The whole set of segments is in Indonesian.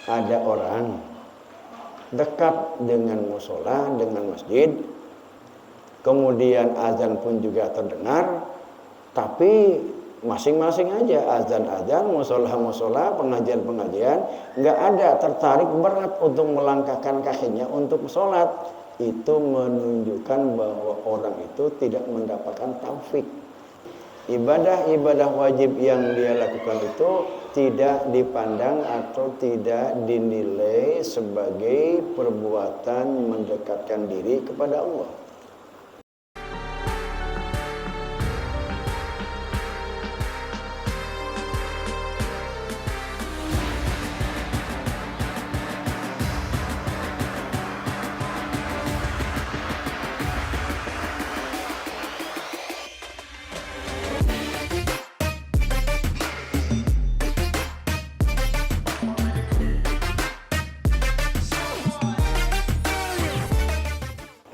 ada orang dekat dengan musola, dengan masjid, kemudian azan pun juga terdengar, tapi masing-masing aja azan-azan, musola-musola, pengajian-pengajian, nggak ada tertarik berat untuk melangkahkan kakinya untuk sholat. Itu menunjukkan bahwa orang itu tidak mendapatkan taufik. Ibadah-ibadah wajib yang dia lakukan itu tidak dipandang atau tidak dinilai sebagai perbuatan mendekatkan diri kepada Allah.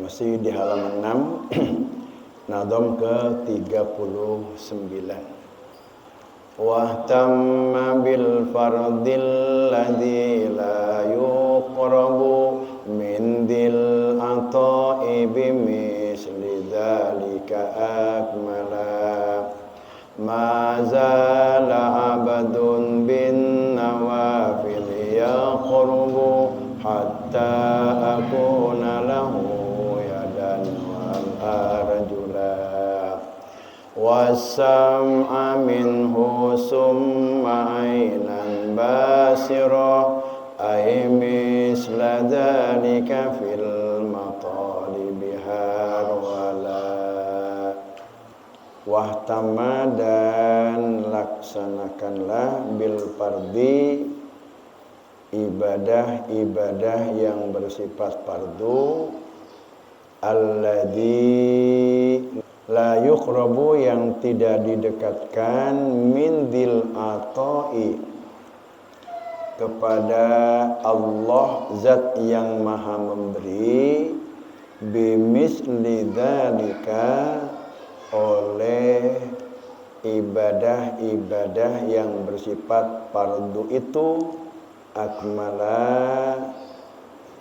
Masih di halaman 6, Nadom ke-39. Wahtamma bil fardil ladzi la yuqrabu min dil ata'i bimisli dzalika akmala ma zala abadun bin nawafil yaqrubu hatta akuna lahu rajula wasam'a minhu summa aynan basira ay misla dzalika fil matalibi harwala. Wahtama, dan laksanakanlah bil fardi, ibadah-ibadah yang bersifat fardu, alladzi la yuqrabu, yang tidak didekatkan, min dil ata'i, kepada Allah zat yang maha memberi, bimisli dzalika, oleh ibadah-ibadah yang bersifat fardu itu, akmala,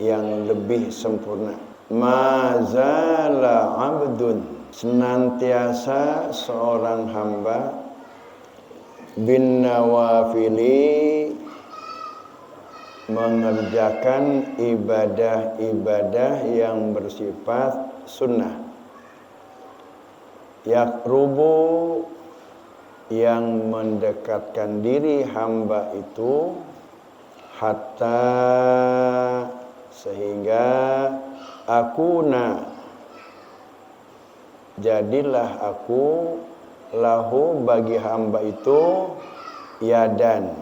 yang lebih sempurna. Mazala abdun, senantiasa seorang hamba, bin nawafili, mengerjakan ibadah-ibadah yang bersifat sunnah. Yaqrubu, yang mendekatkan diri hamba itu, hatta, sehingga akuna, jadilah aku, lahu, bagi hamba itu, yadan,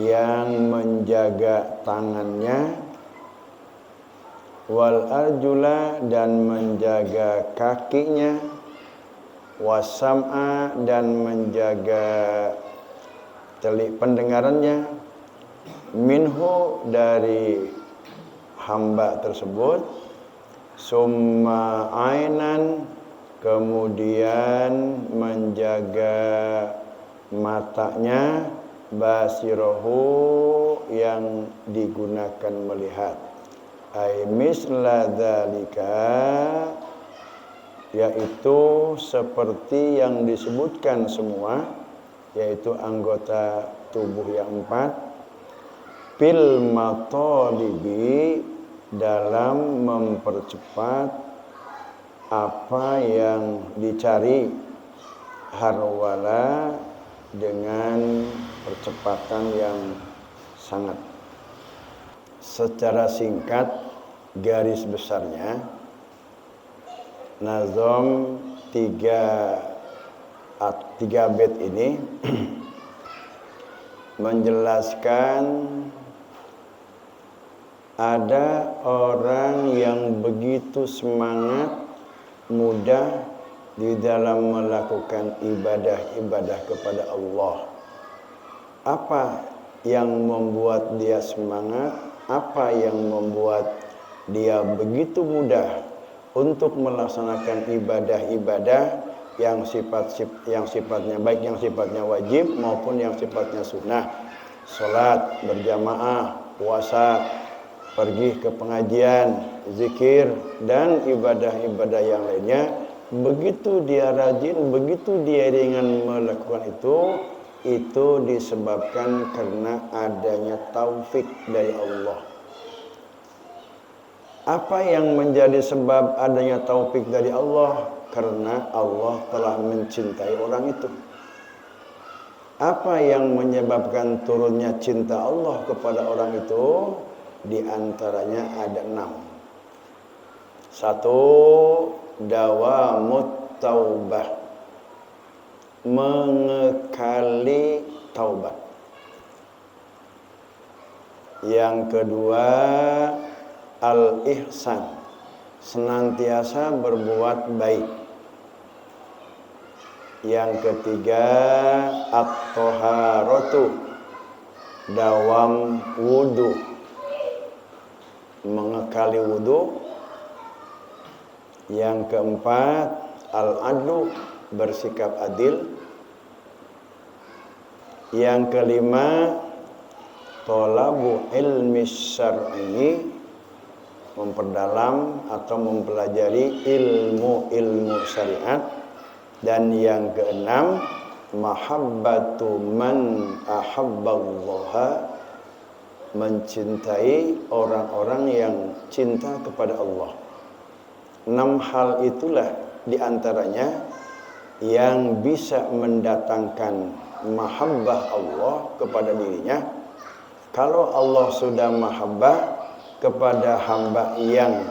yang menjaga tangannya, wal arjula, dan menjaga kakinya, wasam'a, dan menjaga telik pendengarannya, minhu, dari hamba tersebut, summa ainan, kemudian menjaga matanya, basirohu, yang digunakan melihat, ay misla dzalika, yaitu seperti yang disebutkan semua, yaitu anggota tubuh yang 4, fil matalibi, dalam mempercepat apa yang dicari, harwala, dengan percepatan yang sangat. Secara singkat, garis besarnya, nazom 3 bait ini menjelaskan ada orang yang begitu semangat, mudah di dalam melakukan ibadah-ibadah kepada Allah. Apa yang membuat dia semangat? Apa yang membuat dia begitu mudah untuk melaksanakan ibadah-ibadah yang sifatnya baik, yang sifatnya wajib maupun yang sifatnya sunnah? salat berjamaah, puasa, pergi ke pengajian, zikir, dan ibadah-ibadah yang lainnya. Begitu dia rajin, begitu dia dengan melakukan itu disebabkan karena adanya taufik dari Allah. Apa yang menjadi sebab adanya taufik dari Allah? Karena Allah telah mencintai orang itu. Apa yang menyebabkan turunnya cinta Allah kepada orang itu? Di antaranya ada 6. 1. Dawamut taubah, mengekali taubat. Yang kedua, al-ihsan, senantiasa berbuat baik. Yang ketiga, at-toharatu, dawam wudu, mengekali wudu. Yang keempat, al-adlu, bersikap adil. Yang kelima, thalabu ilmi syar'i, memperdalam atau mempelajari ilmu syariat. Dan yang keenam, mahabbatu man ahabballaha, mencintai orang-orang yang cinta kepada Allah. 6 hal itulah diantaranya yang bisa mendatangkan mahabbah Allah kepada dirinya. Kalau Allah sudah mahabbah kepada hamba yang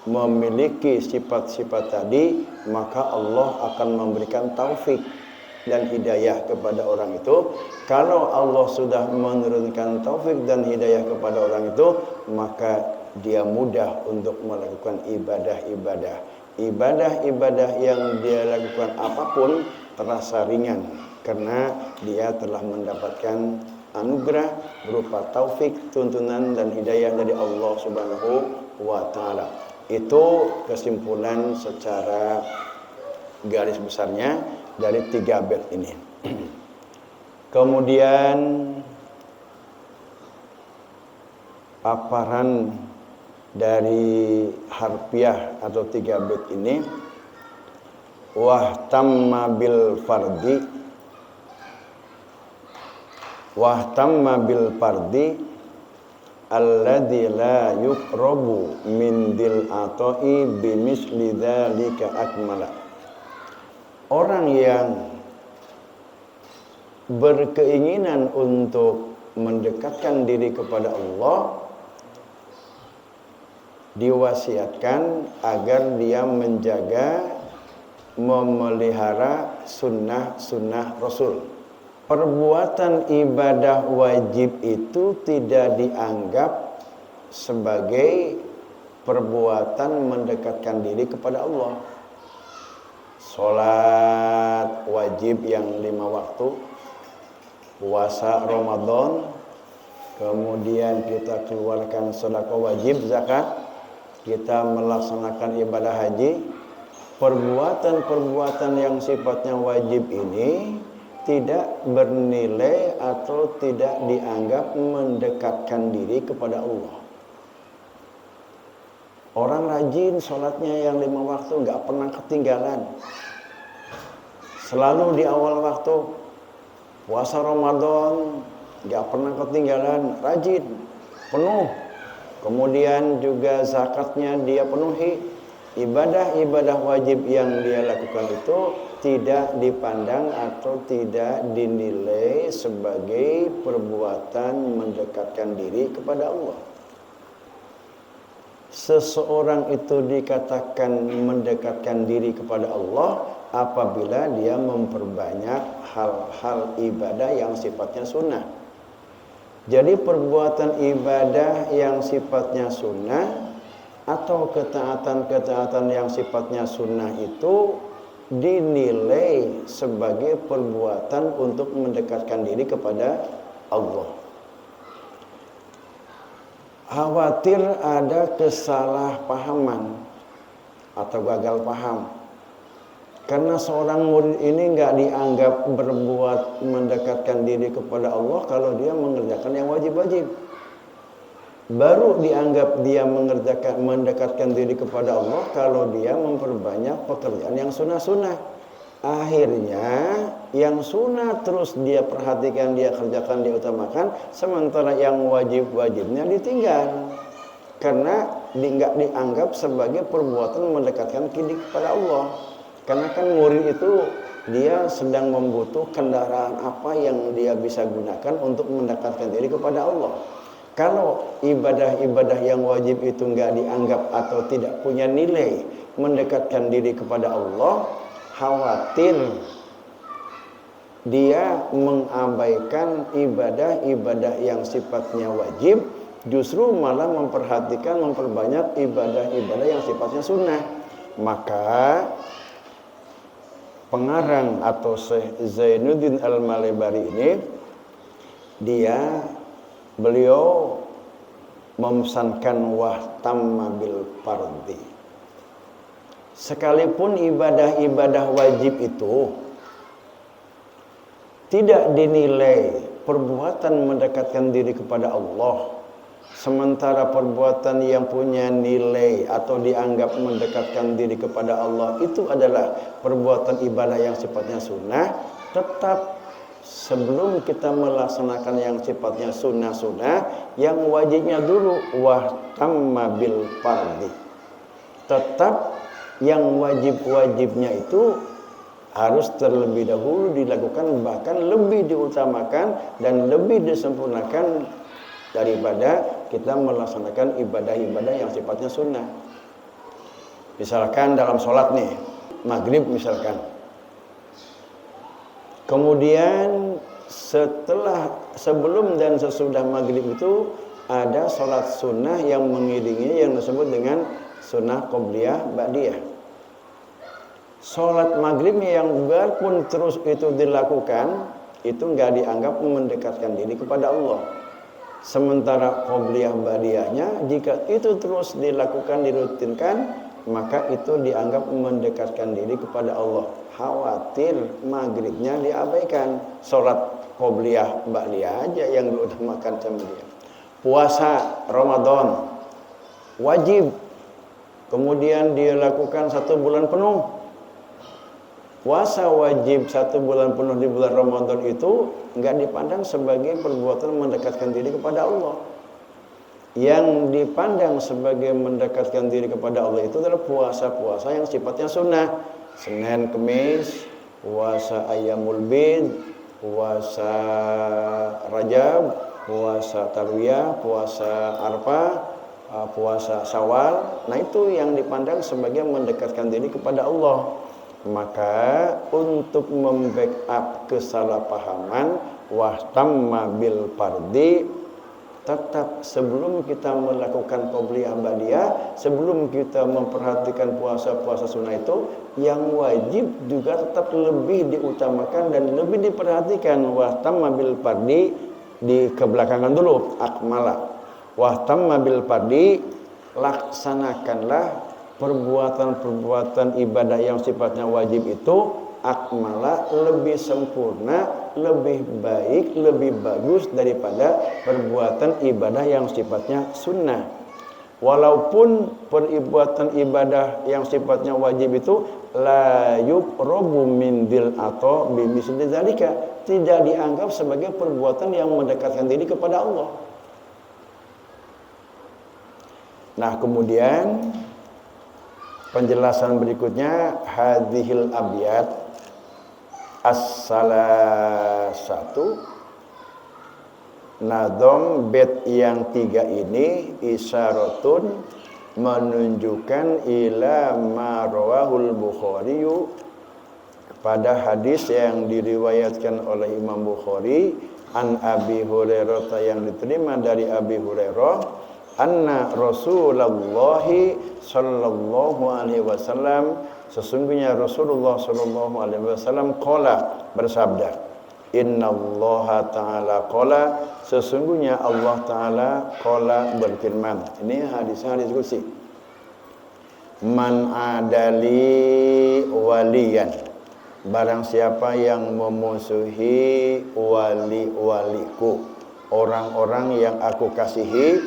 memiliki sifat-sifat tadi, maka Allah akan memberikan taufik dan hidayah kepada orang itu. Kalau Allah sudah menurunkan taufik dan hidayah kepada orang itu, maka dia mudah untuk melakukan ibadah-ibadah. Ibadah-ibadah yang dia lakukan apapun terasa ringan karena dia telah mendapatkan anugerah berupa taufik, tuntunan dan hidayah dari Allah Subhanahu wa taala. Itu kesimpulan secara garis besarnya dari 3 bait ini. Kemudian paparan dari harfiah atau 3 bait ini, wahtamma bil fardi alladzi la yuqrabu min dil ata'i bimisli dzalika akmala. Orang yang berkeinginan untuk mendekatkan diri kepada Allah diwasiatkan agar dia menjaga, memelihara sunnah-sunnah Rasul. Perbuatan ibadah wajib itu tidak dianggap sebagai perbuatan mendekatkan diri kepada Allah. Salat wajib yang 5 waktu, puasa Ramadan, kemudian kita keluarkan sedekah wajib, zakat, kita melaksanakan ibadah haji. Perbuatan-perbuatan yang sifatnya wajib ini tidak bernilai atau tidak dianggap mendekatkan diri kepada Allah. Orang rajin sholatnya yang 5 waktu, nggak pernah ketinggalan, selalu di awal waktu. Puasa Ramadan nggak pernah ketinggalan, rajin, penuh. Kemudian juga zakatnya dia penuhi. Ibadah-ibadah wajib yang dia lakukan itu tidak dipandang atau tidak dinilai sebagai perbuatan mendekatkan diri kepada Allah. Seseorang itu dikatakan mendekatkan diri kepada Allah apabila dia memperbanyak hal-hal ibadah yang sifatnya sunnah. Jadi perbuatan ibadah yang sifatnya sunnah atau ketaatan-ketaatan yang sifatnya sunnah itu dinilai sebagai perbuatan untuk mendekatkan diri kepada Allah. Khawatir ada kesalahpahaman atau gagal paham. Karena seorang murid ini nggak dianggap berbuat mendekatkan diri kepada Allah kalau dia mengerjakan yang wajib-wajib. Baru dianggap dia mendekatkan diri kepada Allah kalau dia memperbanyak pekerjaan yang sunnah-sunnah. Akhirnya yang sunnah terus dia perhatikan, dia kerjakan, dia utamakan, sementara yang wajib-wajibnya ditinggal. Karena nggak dianggap sebagai perbuatan mendekatkan diri kepada Allah. Karena kan murid itu dia sedang membutuh kendaraan apa yang dia bisa gunakan untuk mendekatkan diri kepada Allah. Kalau ibadah-ibadah yang wajib itu nggak dianggap atau tidak punya nilai mendekatkan diri kepada Allah, khawatir dia mengabaikan ibadah-ibadah yang sifatnya wajib, justru malah memperhatikan, memperbanyak ibadah-ibadah yang sifatnya sunnah. Maka pengarang atau Syekh Zainuddin Al-Malibari ini beliau memesankan wahtamma bil fardhi. Sekalipun ibadah-ibadah wajib itu tidak dinilai perbuatan mendekatkan diri kepada Allah, sementara perbuatan yang punya nilai atau dianggap mendekatkan diri kepada Allah itu adalah perbuatan ibadah yang sifatnya sunnah, tetap sebelum kita melaksanakan yang sifatnya sunnah-sunnah, yang wajibnya dulu wahtamma bil fardhi. Tetap yang wajib-wajibnya itu harus terlebih dahulu dilakukan, bahkan lebih diutamakan dan lebih disempurnakan daripada kita melaksanakan ibadah-ibadah yang sifatnya sunnah. Misalkan dalam sholat nih, maghrib misalkan. Kemudian sebelum dan sesudah maghrib itu ada sholat sunnah yang mengiringi yang disebut dengan sunnah qobliyah ba'diyah. Sholat maghribnya yang biarpun terus itu dilakukan, itu nggak dianggap mendekatkan diri kepada Allah. Sementara qobliyah ba'diyahnya, jika itu terus dilakukan, dirutinkan, maka itu dianggap mendekatkan diri kepada Allah. Khawatir maghribnya diabaikan, sholat qobliyah ba'diyah aja yang diutamakan sama dia. Puasa Ramadan wajib, kemudian dia lakukan 1 bulan penuh. Puasa wajib 1 bulan penuh di bulan Ramadan itu nggak dipandang sebagai perbuatan mendekatkan diri kepada Allah. Yang dipandang sebagai mendekatkan diri kepada Allah itu adalah puasa-puasa yang sifatnya sunnah. Senin, Kemis, puasa Ayyamul Bid, puasa Rajab, puasa Tarwiyah, puasa Arafah, puasa Syawal. Nah itu yang dipandang sebagai mendekatkan diri kepada Allah. Maka untuk membackup kesalahpahaman wahtamma bil fardhi, tetap sebelum kita melakukan qobliyah ba'diyah, sebelum kita memperhatikan puasa-puasa sunnah itu, yang wajib juga tetap lebih diutamakan dan lebih diperhatikan. Wahtamma bil fardhi di kebelakangan dulu, akmala. Wahtamma bil fardhi, laksanakanlah perbuatan-perbuatan ibadah yang sifatnya wajib itu akmala, lebih sempurna, lebih baik, lebih bagus daripada perbuatan ibadah yang sifatnya sunnah. Walaupun perbuatan ibadah yang sifatnya wajib itu la yuqrabu min dil atau bimisli dzalika, tidak dianggap sebagai perbuatan yang mendekatkan diri kepada Allah. Nah, kemudian penjelasan berikutnya, hadhil abyat as-salasatu, nadom bait yang 3 ini isyaratun, menunjukkan ila ma rawahul Bukhari, pada hadis yang diriwayatkan oleh Imam Bukhari an Abi Hurairah, yang diterima dari Abi Hurairah, anna Rasulullah sallallahu alaihi wasallam, sesungguhnya Rasulullah sallallahu alaihi wasallam qala, bersabda, innallaha ta'ala qala, sesungguhnya Allah taala qala, berfirman. Ini hadis qudsi. Man adali waliyan, barang siapa yang memusuhi wali-waliku, orang-orang yang aku kasihi,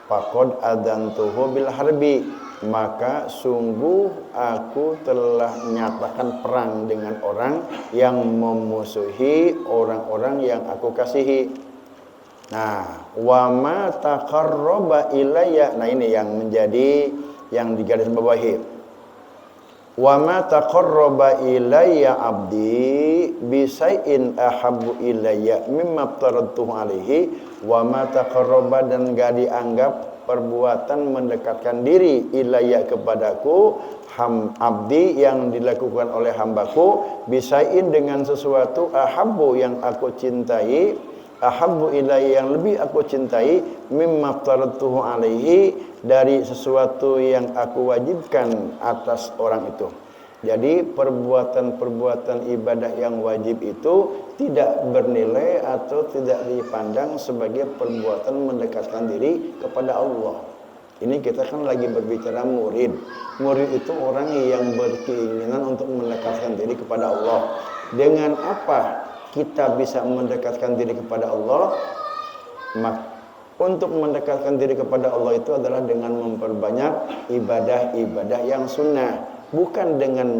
faqad adantuhu bil harbi, maka sungguh aku telah nyatakan perang dengan orang yang memusuhi orang-orang yang aku kasihi. Nah, wa ma taqarraba ilayya, nah ini yang menjadi yang digarisbawahi. Wa ma taqarraba ilayya abdi bisai'in ahabbu ilayya mimma aftaradtuhu alaihi, wa ma taqarraba, dan gak dianggap perbuatan mendekatkan diri ilayya kepadaku abdi yang dilakukan oleh hambaku bisai'in dengan sesuatu ahabbu yang aku cintai, ahabbu ilayya yang lebih aku cintai, mimma aftaradtuhu alaihi dari sesuatu yang aku wajibkan atas orang itu. Jadi perbuatan-perbuatan ibadah yang wajib itu tidak bernilai atau tidak dipandang sebagai perbuatan mendekatkan diri kepada Allah. Ini kita kan lagi berbicara murid. Murid itu orang yang berkeinginan untuk mendekatkan diri kepada Allah. Dengan apa kita bisa mendekatkan diri kepada Allah? Untuk mendekatkan diri kepada Allah itu adalah dengan memperbanyak ibadah-ibadah yang sunnah, bukan dengan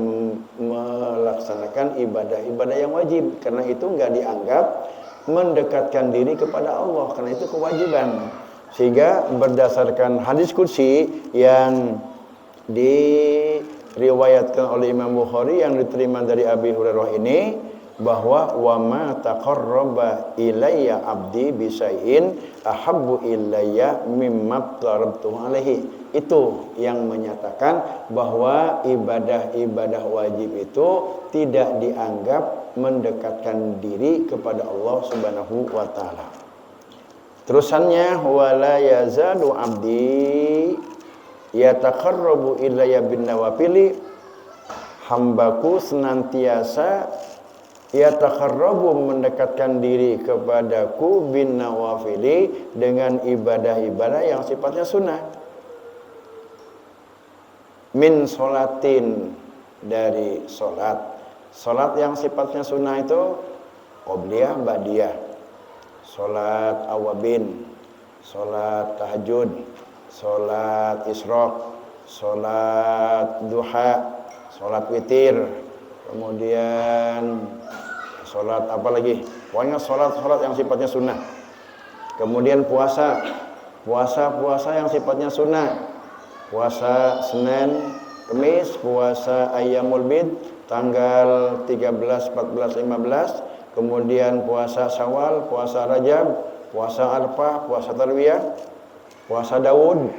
melaksanakan ibadah-ibadah yang wajib, karena itu enggak dianggap mendekatkan diri kepada Allah, karena itu kewajiban. Sehingga berdasarkan hadis qudsi yang diriwayatkan oleh Imam Bukhari yang diterima dari Abi Hurairah ini, bahwa wa ma taqarraba ilayya abdi bisai'in ahabbu ilayya mimma aftarabtuhu alaihi. Itu yang menyatakan bahwa ibadah-ibadah wajib itu tidak dianggap mendekatkan diri kepada Allah Subhanahu wa taala. Terusannya, wala yazadu abdi yataqarrabu ilayya bin nawafili, hambaku senantiasa yataqarrabu mendekatkan diri kepadaku bin nawafili dengan ibadah-ibadah yang sifatnya sunnah. Min sholatin, dari sholat. Sholat yang sifatnya sunnah itu qobliyah, ba'diyah, sholat awabin, sholat tahajud, sholat isyraq, sholat duha, sholat witir, kemudian sholat apa lagi? Pokoknya sholat yang sifatnya sunnah. Kemudian puasa yang sifatnya sunnah. Puasa Senin, Kamis, puasa Ayyamul Bid, tanggal 13, 14, 15. Kemudian puasa Syawal, puasa Rajab, puasa Arfah, puasa Tarwiyah, puasa Daud.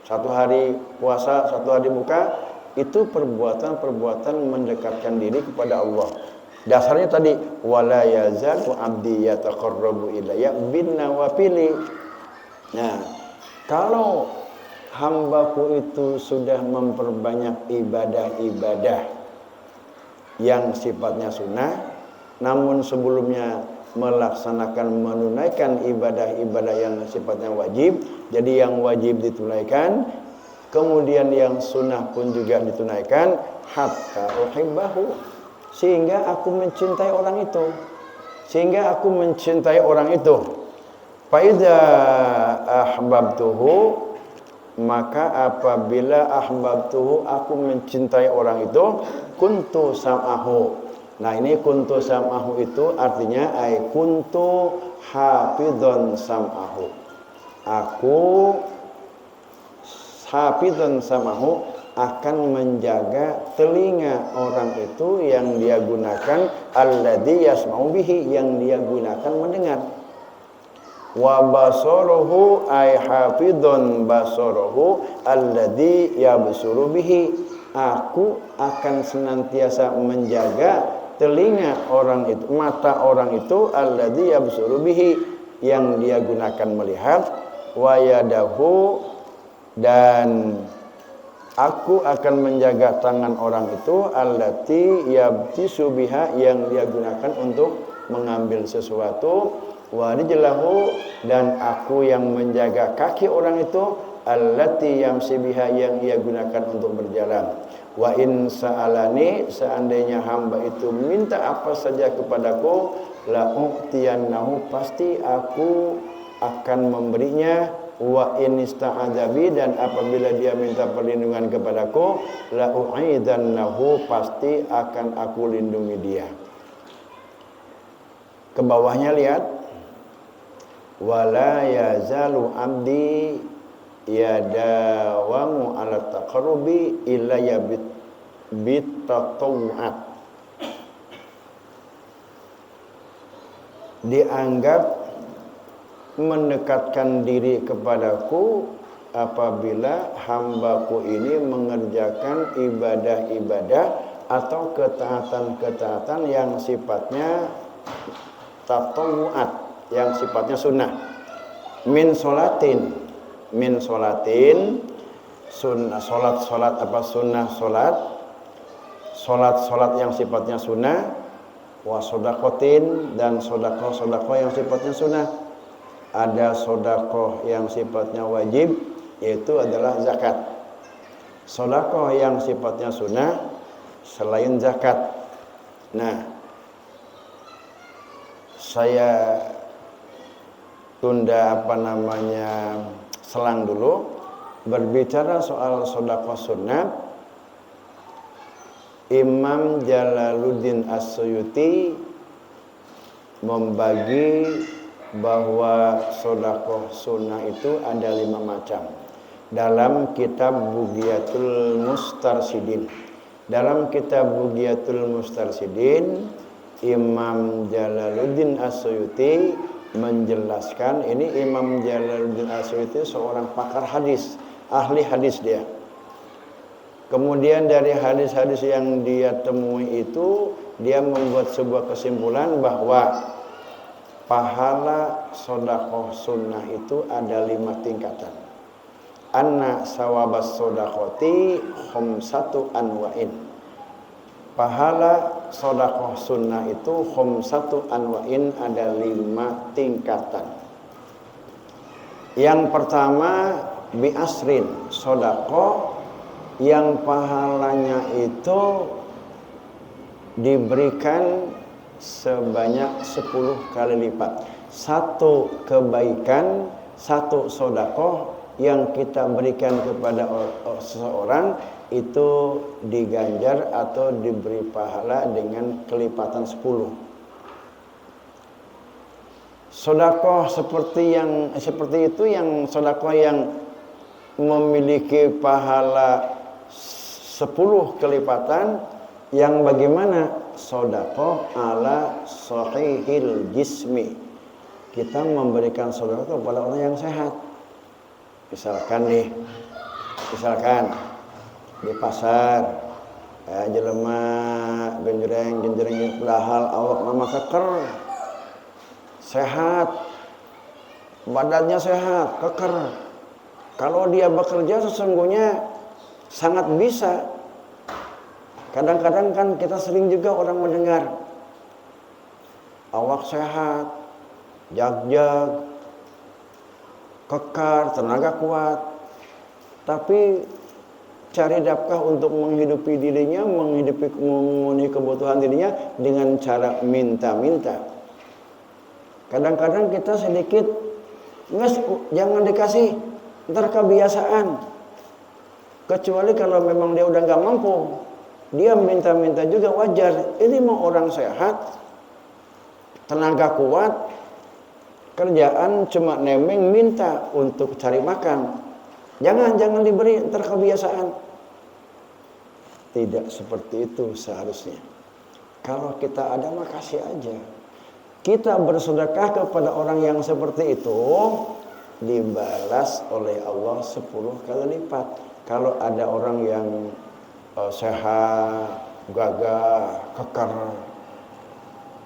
Satu hari puasa, satu hari buka. Itu perbuatan-perbuatan mendekatkan diri kepada Allah. Dasarnya tadi wala yazal abdi yataqarrabu ilayya bin nawafili. Nah, kalau hambaku itu sudah memperbanyak ibadah-ibadah yang sifatnya sunnah, namun sebelumnya melaksanakan menunaikan ibadah-ibadah yang sifatnya wajib, jadi yang wajib ditunaikan, kemudian yang sunnah pun juga ditunaikan, hatta uhibbahu, sehingga aku mencintai orang itu. Fa idza ahbabtuhu, maka apabila ahbabtuhu, aku mencintai orang itu, kuntu sam'ahu. Nah, ini kuntu sam'ahu itu artinya ay kuntu hafidhan sam'ahu. Aku hafidhan sam'ahu, akan menjaga telinga orang itu yang dia gunakan, alladzi yasma'u bihi, yang dia gunakan mendengar. Wa basaruhu ay hafidhun basaruhu alladzi yabsuru bihi, aku akan senantiasa menjaga telinga orang itu, mata orang itu, alladzi yabsuru bihi, yang dia gunakan melihat. Wa yadahu, dan aku akan menjaga tangan orang itu, allati yabtisu biha, yang dia gunakan untuk mengambil sesuatu. Wa rijlahu, dan aku yang menjaga kaki orang itu, allati yamsi biha yang ia gunakan untuk berjalan. Wa in sa'alani, seandainya hamba itu minta apa saja kepadaku, la u'tiyannahu, pasti aku akan memberinya. Wa in ista'adzabi, dan apabila dia minta perlindungan kepadaku, la u'idzannahu, pasti akan aku lindungi dia. Ke bawahnya lihat, wala yazalu abdi yadawamu ala taqarrubi illa bitatawu'at. Dianggap mendekatkan diri kepadaku apabila hambaku ini mengerjakan ibadah-ibadah atau ketaatan-ketaatan yang sifatnya tatawu'at, yang sifatnya sunnah. Min solatin, sunnah, solat apa sunnah solat yang sifatnya sunnah, wa sodakotin, dan sodako yang sifatnya sunnah. Ada sodako yang sifatnya wajib, yaitu adalah zakat. Sodako yang sifatnya sunnah selain zakat. Nah, saya tunda selang dulu berbicara soal sedekah sunnah. Imam Jalaluddin As-Suyuti membagi bahwa sedekah sunnah itu ada 5 macam dalam kitab Bughyatul Mustarsyidin. Dalam kitab Bughyatul Mustarsyidin, Imam Jalaluddin As-Suyuti menjelaskan, ini Imam Jalaluddin As-Suyuti seorang pakar hadis, ahli hadis dia. Kemudian dari hadis-hadis yang dia temui itu, dia membuat sebuah kesimpulan bahwa pahala sedekah sunnah itu ada 5 tingkatan. Anna sawabas sedekati khamsatu anwa'in. Pahala sedekah sunnah itu khamsatu anwa'in, ada 5 tingkatan. Yang pertama biasrin, sedekah yang pahalanya itu diberikan sebanyak 10 kali lipat. Satu kebaikan, satu sedekah yang kita berikan kepada seseorang itu diganjar atau diberi pahala dengan kelipatan 10. Sedekah seperti itu, yang sedekah yang memiliki pahala 10 kelipatan, yang bagaimana? Sedekah ala sahihil jismi. Kita memberikan sedekah kepada orang yang sehat. Misalkan di pasar, jelema genjreng belahal awak nama keker, sehat, badannya sehat, keker. Kalau dia bekerja sesungguhnya sangat bisa. Kadang-kadang kan kita sering juga orang mendengar awak sehat, jag-jag, kekar, tenaga kuat, tapi cari nafkah untuk menghidupi dirinya, memenuhi kebutuhan dirinya dengan cara minta-minta. Kadang-kadang kita sedikit, jangan dikasih, ntar kebiasaan. Kecuali kalau memang dia udah nggak mampu, dia minta-minta juga wajar. Ini mau orang sehat, tenaga kuat, kerjaan cuma nemeng minta untuk cari makan. Jangan diberi, ntar kebiasaan. Tidak seperti itu seharusnya. Kalau kita ada mah kasih aja. Kita bersedekah kepada orang yang seperti itu, dibalas oleh Allah 10 kali lipat. Kalau ada orang yang sehat, gagah, kekar,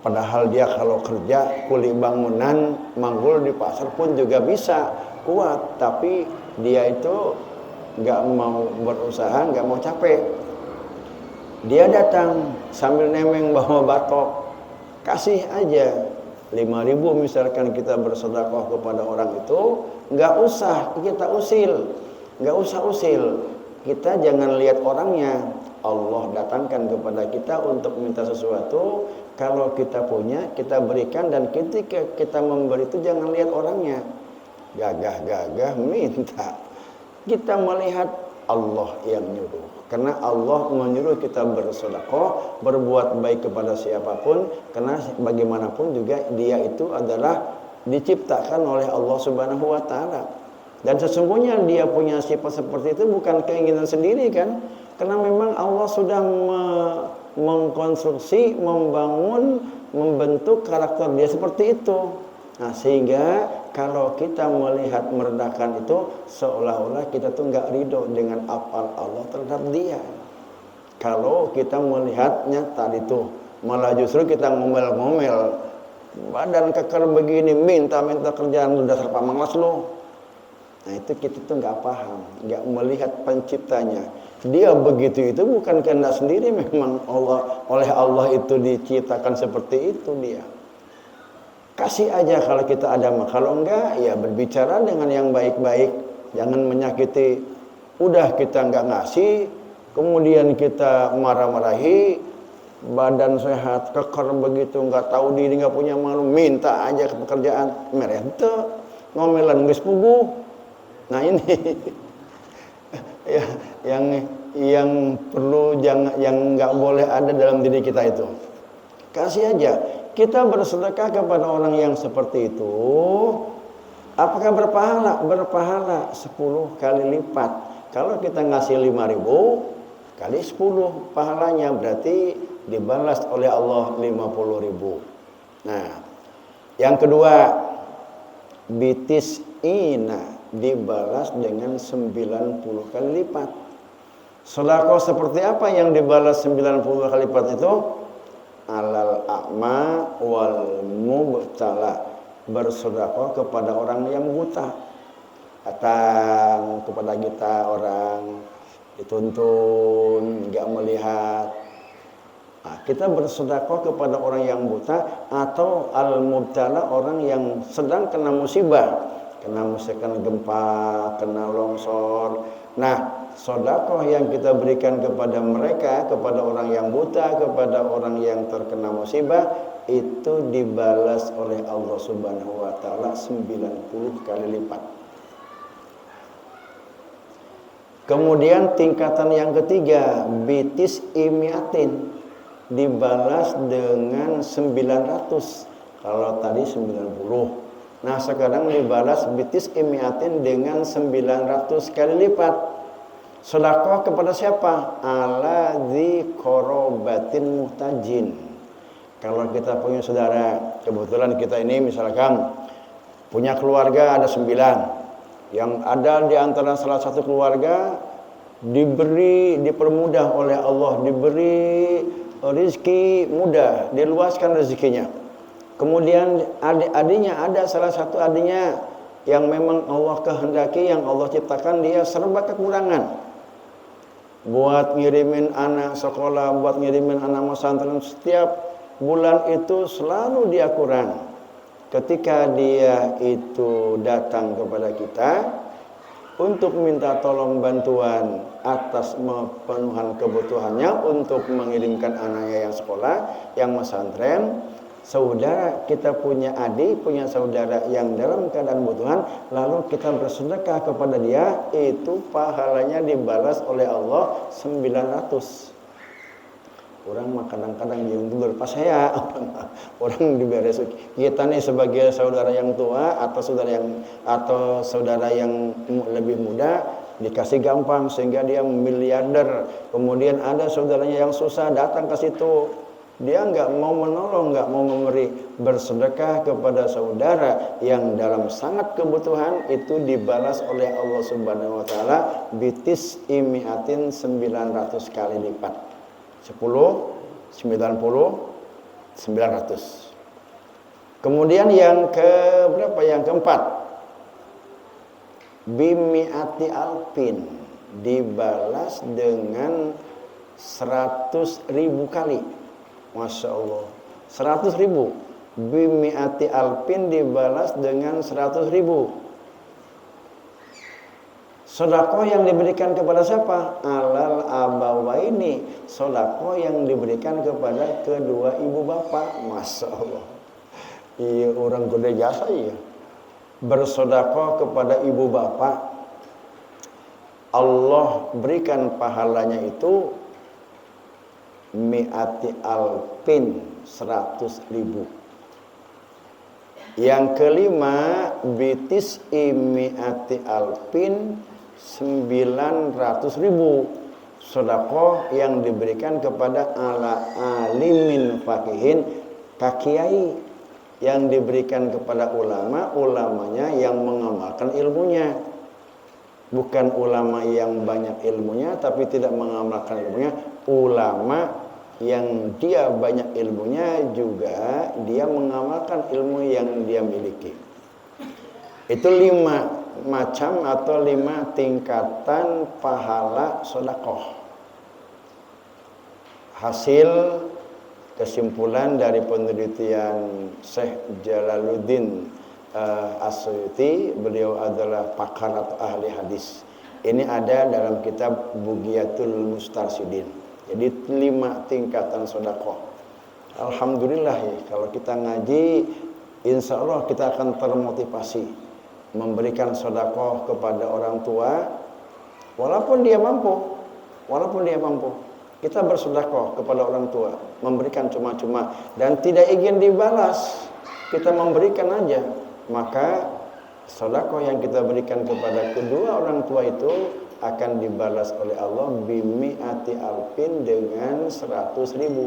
padahal dia kalau kerja kuli bangunan, manggul di pasar pun juga bisa kuat, tapi dia itu nggak mau berusaha, nggak mau capek. Dia datang sambil nemeng bawa batok, kasih aja 5.000 misalkan kita bersedekah kepada orang itu, nggak usah kita usil. Nggak usah usil. Kita jangan lihat orangnya. Allah datangkan kepada kita untuk minta sesuatu. Kalau kita punya, kita berikan. Dan ketika kita memberi itu jangan lihat orangnya. Gagah-gagah minta. Kita melihat Allah yang nyuruh. Karena Allah menyuruh kita bersedekah, berbuat baik kepada siapapun. Karena bagaimanapun juga dia itu adalah diciptakan oleh Allah Subhanahu wa Ta'ala. Dan sesungguhnya dia punya sifat seperti itu bukan keinginan sendiri kan. Karena memang Allah sudah mengkonstruksi, membangun, membentuk karakter dia seperti itu. Nah, sehingga kalau kita melihat merendahkan itu, seolah-olah kita tuh nggak ridho dengan afal Allah terhadap dia. Kalau kita melihatnya tadi tuh, malah justru kita ngomel-ngomel, badan keker begini, minta kerjaan lu, dasar pamanglas lu. Nah itu kita tuh nggak paham, nggak melihat penciptanya. Dia begitu itu bukan kehendak sendiri, memang oleh Allah itu diciptakan seperti itu dia. Kasih aja kalau kita ada, kalau enggak ya berbicara dengan yang baik-baik, jangan menyakiti. Udah kita nggak ngasih, kemudian kita marah-marahi, badan sehat, keker begitu, nggak tahu diri, nggak punya malu, minta aja ke pekerjaan, merente, ngomelan geus puguh. Nah ini ya, yang perlu yang nggak boleh ada dalam diri kita itu. Kasih aja. Kita bersedekah kepada orang yang seperti itu, apakah berpahala? Berpahala 10 kali lipat. Kalau kita ngasih 5.000 kali 10 pahalanya, berarti dibalas oleh Allah 50.000. Nah, yang kedua, bitis ina dibalas dengan 90 kali lipat. Sedekah seperti apa yang dibalas 90 kali lipat itu? Alal a'ma wal mubtala, bersedekah kepada orang yang buta. Datang kepada kita orang dituntun, nggak melihat. Nah, kita bersedekah kepada orang yang buta, atau al-mubtala, orang yang sedang kena musibah, kena gempa, kena longsor. Nah, sedekah yang kita berikan kepada mereka, kepada orang yang buta, kepada orang yang terkena musibah, itu dibalas oleh Allah Subhanahu wa Ta'ala 90 kali lipat. Kemudian tingkatan yang ketiga, bitis imiatin, dibalas dengan 900. Kalau tadi 90. Nah sekarang dibalas bitis imiatin dengan 900 kali lipat. Sedekah kepada siapa? Ala dzi qorobatin muhtajin. Kalau kita punya saudara, kebetulan kita ini misalkan punya keluarga ada 9, yang ada di antara salah satu keluarga dipermudah oleh Allah, diberi rezeki mudah, diluaskan rezekinya. Kemudian adik-adiknya, ada salah satu adiknya yang memang Allah kehendaki, yang Allah ciptakan dia serba kekurangan. Buat ngirimin anak sekolah, buat ngirimin anak pesantren, setiap bulan itu selalu dia kurang. Ketika dia itu datang kepada kita untuk minta tolong bantuan atas pemenuhan kebutuhannya untuk mengirimkan anaknya yang sekolah, yang pesantren, saudara kita punya adik, punya saudara yang dalam keadaan kebutuhan, lalu kita bersedekah kepada dia, itu pahalanya dibalas oleh Allah 900. Orang mah kadang-kadang yang dulu pas saya orang diberi rezeki. Kita nih sebagai saudara yang tua atau saudara yang lebih muda dikasih gampang sehingga dia miliarder. Kemudian ada saudaranya yang susah datang ke situ. Dia nggak mau menolong, nggak mau memberi. Bersedekah kepada saudara yang dalam sangat kebutuhan, itu dibalas oleh Allah Subhanahu wa Ta'ala bitis imiatin 900 kali lipat. 10, 90, 900. Kemudian yang berapa? Yang keempat, bimiati alpin, dibalas dengan 100.000 kali. Masya Allah, 100.000. Bimiati alpin dibalas dengan 100.000. Sedekah yang diberikan kepada siapa? Alal abawaini. Sedekah yang diberikan kepada kedua ibu bapak. Masya Allah. Iya, orang gede jasa ya. Bersedekah kepada ibu bapak, Allah berikan pahalanya itu mi'ati alpin, 100.000. Yang kelima, bitis mi'ati alpin, 900.000. Sedekah yang diberikan kepada ala alimin fakihin, kakiai, yang diberikan kepada ulama, ulamanya yang mengamalkan ilmunya. Bukan ulama yang banyak ilmunya tapi tidak mengamalkan ilmunya, ulama yang dia banyak ilmunya juga dia mengamalkan ilmu yang dia miliki. Itu 5 macam atau 5 tingkatan pahala sedekah. Hasil kesimpulan dari penelitian Syekh Jalaluddin As-Suyuti, beliau adalah pakar atau ahli hadis. Ini ada dalam kitab Bugiyatul Mustarsyidin. Jadi 5 tingkatan sedekah. Alhamdulillah ya, kalau kita ngaji, insya Allah kita akan termotivasi memberikan sedekah kepada orang tua, walaupun dia mampu. Kita bersedekah kepada orang tua, memberikan cuma-cuma dan tidak ingin dibalas, kita memberikan aja. Maka sedekah yang kita berikan kepada kedua orang tua itu akan dibalas oleh Allah bimi'ati alfin, dengan 100.000.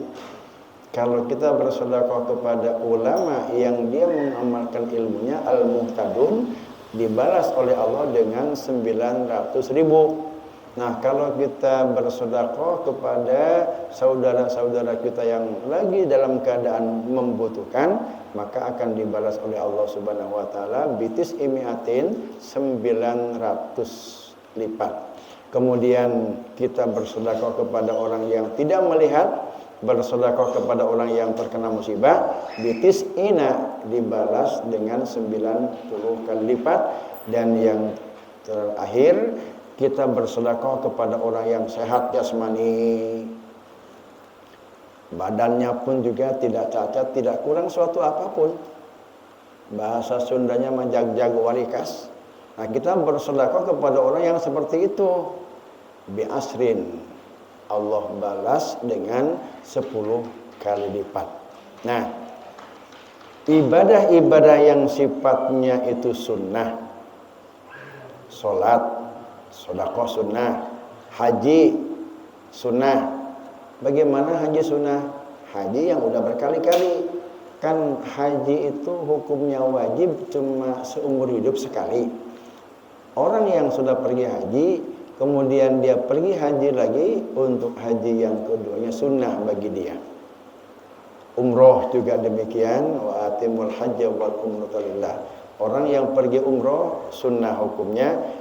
Kalau kita bersedekah kepada ulama yang dia mengamalkan ilmunya, al-muhtadun, dibalas oleh Allah dengan 900.000. Nah, kalau kita bersedekah kepada saudara-saudara kita yang lagi dalam keadaan membutuhkan, maka akan dibalas oleh Allah Subhanahu wa taala bitis imiatin, 900 lipat. Kemudian kita bersedekah kepada orang yang tidak melihat, bersedekah kepada orang yang terkena musibah, bitis ina, dibalas dengan 90 kali lipat. Dan yang terakhir, kita bersedekah kepada orang yang sehat jasmani, badannya pun juga tidak cacat, tidak kurang suatu apapun. Bahasa Sundanya majag-jag warikas. Nah, kita bersedekah kepada orang yang seperti itu, bi asrin, Allah balas dengan 10 kali lipat. Nah, ibadah-ibadah yang sifatnya itu sunnah, sholat, sedekah sunnah, haji sunnah. Bagaimana haji sunnah? Haji yang udah berkali-kali. Kan haji itu hukumnya wajib cuma seumur hidup sekali. Orang yang sudah pergi haji, kemudian dia pergi haji lagi, untuk haji yang keduanya sunnah bagi dia. Umroh juga demikian, wa atimul hajja wal umrata lillah. Orang yang pergi umroh sunnah hukumnya.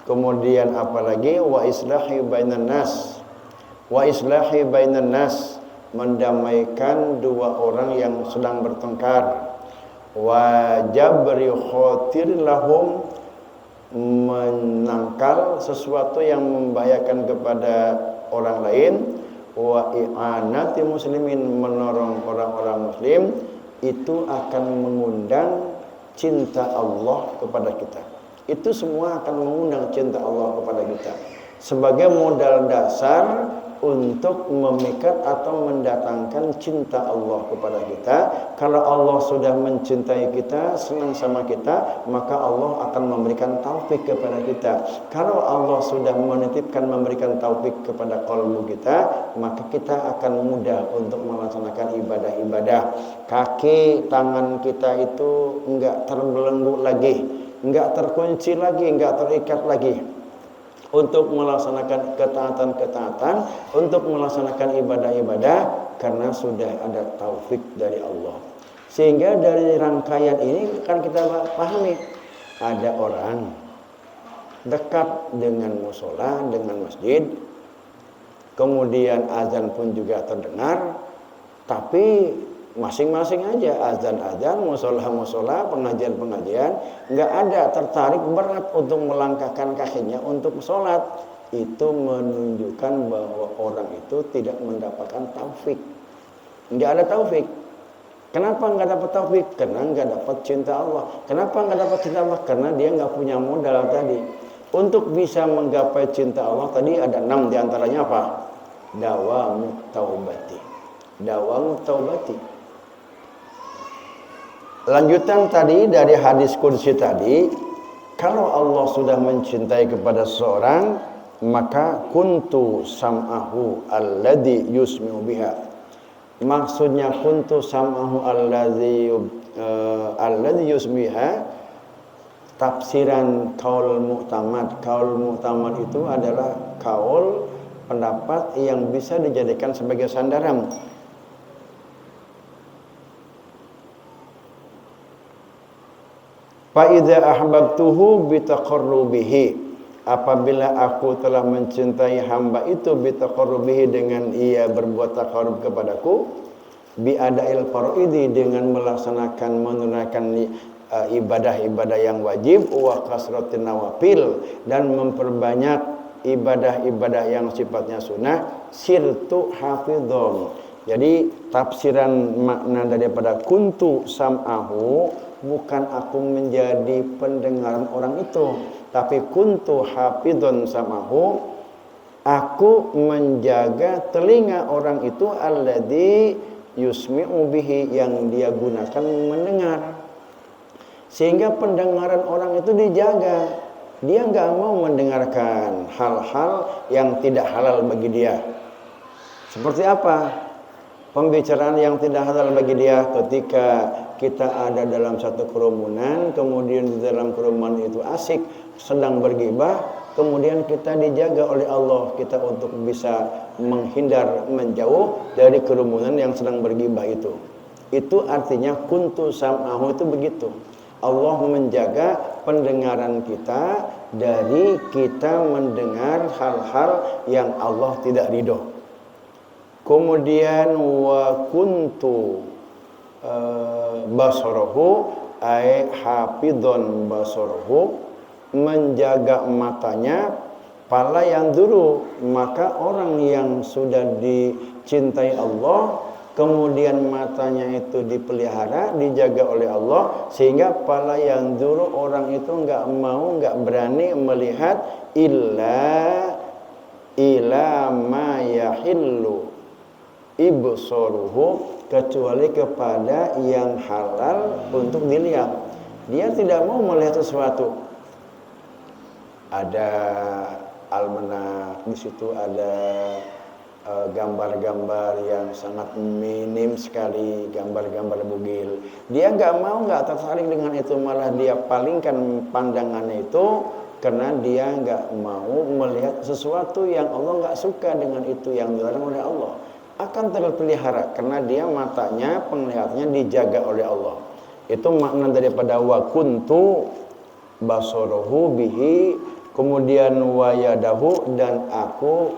Kemudian apalagi wa islahi bainan nas. Wa islahi bainan nas, mendamaikan dua orang yang sedang bertengkar. Wa jabri khatir lahum, menangkal sesuatu yang membahayakan kepada orang lain. Wa i'anati muslimin, menolong orang-orang muslim. Itu akan mengundang cinta Allah kepada kita. Itu semua akan mengundang cinta Allah kepada kita sebagai modal dasar untuk memikat atau mendatangkan cinta Allah kepada kita. Kalau Allah sudah mencintai kita, senang sama kita, maka Allah akan memberikan taufik kepada kita. Kalau Allah sudah menitipkan memberikan taufik kepada qalbu kita, maka kita akan mudah untuk melaksanakan ibadah-ibadah. Kaki, tangan kita itu enggak terbelenggu lagi, enggak terkunci lagi, enggak terikat lagi untuk melaksanakan ketaatan-ketaatan, untuk melaksanakan ibadah-ibadah, karena sudah ada taufik dari Allah. Sehingga dari rangkaian ini kan kita pahami, ada orang dekat dengan musola, dengan masjid, kemudian azan pun juga terdengar, tapi masing-masing aja, azan-azan, musola-musola, pengajian-pengajian, nggak ada tertarik berat untuk melangkahkan kakinya untuk sholat. Itu menunjukkan bahwa orang itu tidak mendapatkan taufik. Nggak ada taufik. Kenapa nggak dapat taufik? Karena nggak dapat cinta Allah. Kenapa nggak dapat cinta Allah? Karena dia nggak punya modal tadi. Untuk bisa menggapai cinta Allah tadi ada 6 diantaranya apa? Dawamut taubati. Dawamut taubati. Lanjutan tadi dari hadis qudsi tadi, kalau Allah sudah mencintai kepada seseorang, maka kuntu sam'ahu alladhi yusmi'u biha. Maksudnya kuntu sam'ahu alladhi yusmiha, tafsiran kaul mu'tamad. Kaul mu'tamad itu adalah kaul pendapat yang bisa dijadikan sebagai sandaran. Fa idza ahbabtuhu bitaqarrubihi, apabila aku telah mencintai hamba itu bitaqarrubihi, dengan ia berbuat taqarrub kepadaku, bi adail faraidi, dengan melaksanakan menunaikan ibadah-ibadah yang wajib, wa kasratin nawafil, dan memperbanyak ibadah-ibadah yang sifatnya sunnah, sirtu hafidhon. Jadi tafsiran makna daripada kuntu sam'ahu, bukan aku menjadi pendengaran orang itu, tapi kuntu hafidhon sam'ahu, aku menjaga telinga orang itu, alladzi yusmi'u bihi, yang dia gunakan mendengar. Sehingga pendengaran orang itu dijaga. Dia nggak mau mendengarkan hal-hal yang tidak halal bagi dia. Seperti apa? Pembicaraan yang tidak halal bagi dia ketika kita ada dalam satu kerumunan, kemudian di dalam kerumunan itu asik sedang bergibah, kemudian kita dijaga oleh Allah kita untuk bisa menghindar, menjauh dari kerumunan yang sedang bergibah itu. Itu artinya kuntu sam'ahu, itu begitu. Allah menjaga pendengaran kita dari kita mendengar hal-hal yang Allah tidak ridho. Kemudian wa kuntu basarahu ay hafidhon basarahu, menjaga matanya, pala yang dulu, maka orang yang sudah dicintai Allah, kemudian matanya itu dipelihara, dijaga oleh Allah, sehingga pala yang dulu, orang itu nggak mau, nggak berani melihat illa ma yahillu ibsaruhu, kecuali kepada yang halal untuk dilihat. Dia tidak mau melihat sesuatu. Ada almanak, di situ ada gambar-gambar yang sangat minim sekali, gambar-gambar bugil. Dia nggak mau, nggak tertarik dengan itu, malah dia palingkan pandangannya itu karena dia nggak mau melihat sesuatu yang Allah nggak suka dengan itu, yang dilarang oleh Allah. Akan terpelihara karena dia matanya, penglihatannya dijaga oleh Allah. Itu makna daripada wa kuntu basarahu bihi, kemudian wa yadahu, dan aku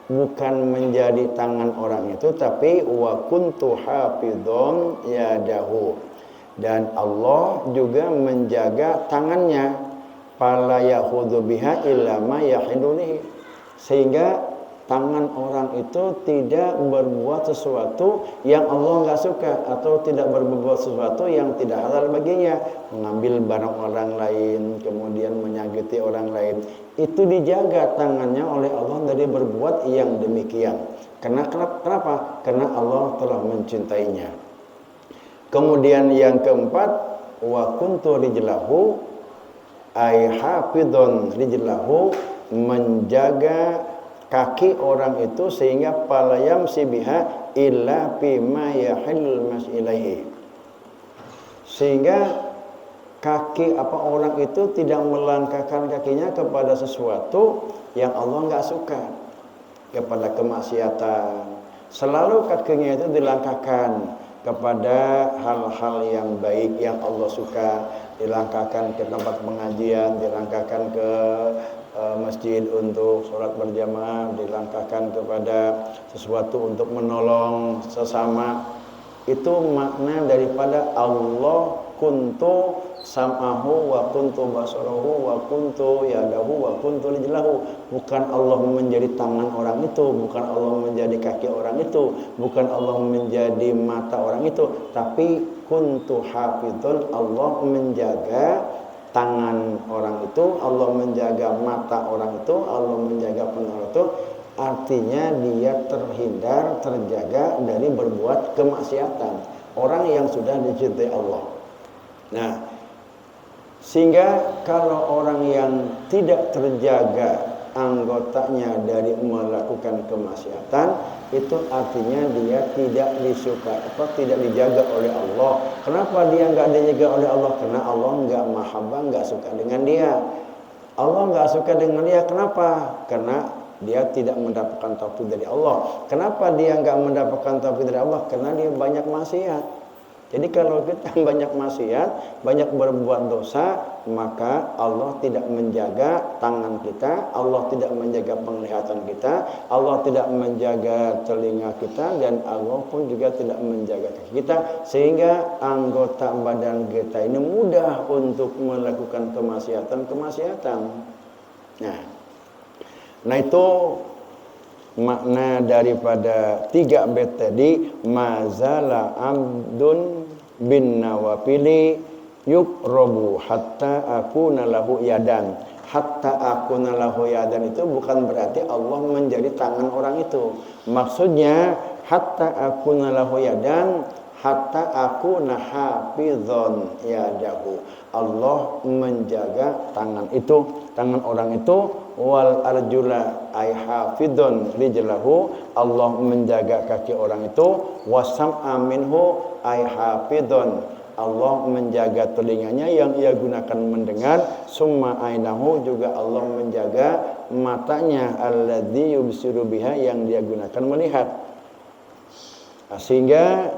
bukan menjadi tangan orang itu, tapi wa kuntu hafidhon yadahu, dan Allah juga menjaga tangannya, fala yahudhu biha illa ma yahidunihi, sehingga tangan orang itu tidak berbuat sesuatu yang Allah nggak suka, atau tidak berbuat sesuatu yang tidak halal baginya, mengambil barang orang lain, kemudian menyakiti orang lain. Itu dijaga tangannya oleh Allah dari berbuat yang demikian. Kenapa? Karena Allah telah mencintainya. Kemudian yang keempat, wa kuntu rijlahu ay hafidhon rijlahu, menjaga kaki orang itu sehingga palayam sibiha illa bima yahil masilaihi, sehingga kaki orang itu tidak melangkahkan kakinya kepada sesuatu yang Allah nggak suka, kepada kemaksiatan. Selalu kakinya itu dilangkahkan kepada hal-hal yang baik yang Allah suka, dilangkahkan ke tempat pengajian, dilangkahkan ke masjid untuk sholat berjamaah, dilangkahkan kepada sesuatu untuk menolong sesama. Itu makna daripada Allah kuntu sam'ahu wa kuntu basarahu wa kuntu yadahu wa kuntu rijlahu. Bukan Allah menjadi tangan orang itu, bukan Allah menjadi kaki orang itu, bukan Allah menjadi mata orang itu, tapi kuntu hafidun, Allah menjaga tangan orang itu, Allah menjaga mata orang itu, Allah menjaga pendengar itu. Artinya dia terhindar, terjaga dari berbuat kemaksiatan. Orang yang sudah dicintai Allah. Nah, sehingga kalau orang yang tidak terjaga anggotanya dari melakukan kemaksiatan, itu artinya dia tidak disuka, tidak dijaga oleh Allah. Kenapa dia nggak dijaga oleh Allah? Karena Allah nggak mahabbah, nggak suka dengan dia. Allah nggak suka dengan dia. Kenapa? Karena dia tidak mendapatkan taufik dari Allah. Kenapa dia nggak mendapatkan taufik dari Allah? Karena dia banyak maksiat. Jadi kalau kita banyak maksiat, banyak berbuat dosa, maka Allah tidak menjaga tangan kita, Allah tidak menjaga penglihatan kita, Allah tidak menjaga telinga kita, dan Allah pun juga tidak menjaga kaki kita, sehingga anggota badan kita ini mudah untuk melakukan kemaksiatan. Nah itu makna daripada 3 bait tadi. Mazala abdun bin nawafili yuqrabu hatta akuna lahu yadan. Hatta akuna lahu yadan itu bukan berarti Allah menjadi tangan orang itu. Maksudnya hatta akuna lahu yadan, hatta akuna hafizon yadahu. Allah menjaga tangan itu, tangan orang itu. Wal arjula ay hafidun rijlahu, Allah menjaga kaki orang itu. Wasam'a minhu ay hafidun, Allah menjaga telinganya yang ia gunakan mendengar. Summa ainahu, juga Allah menjaga matanya, alladzi yubsiru biha, yang dia gunakan melihat. Sehingga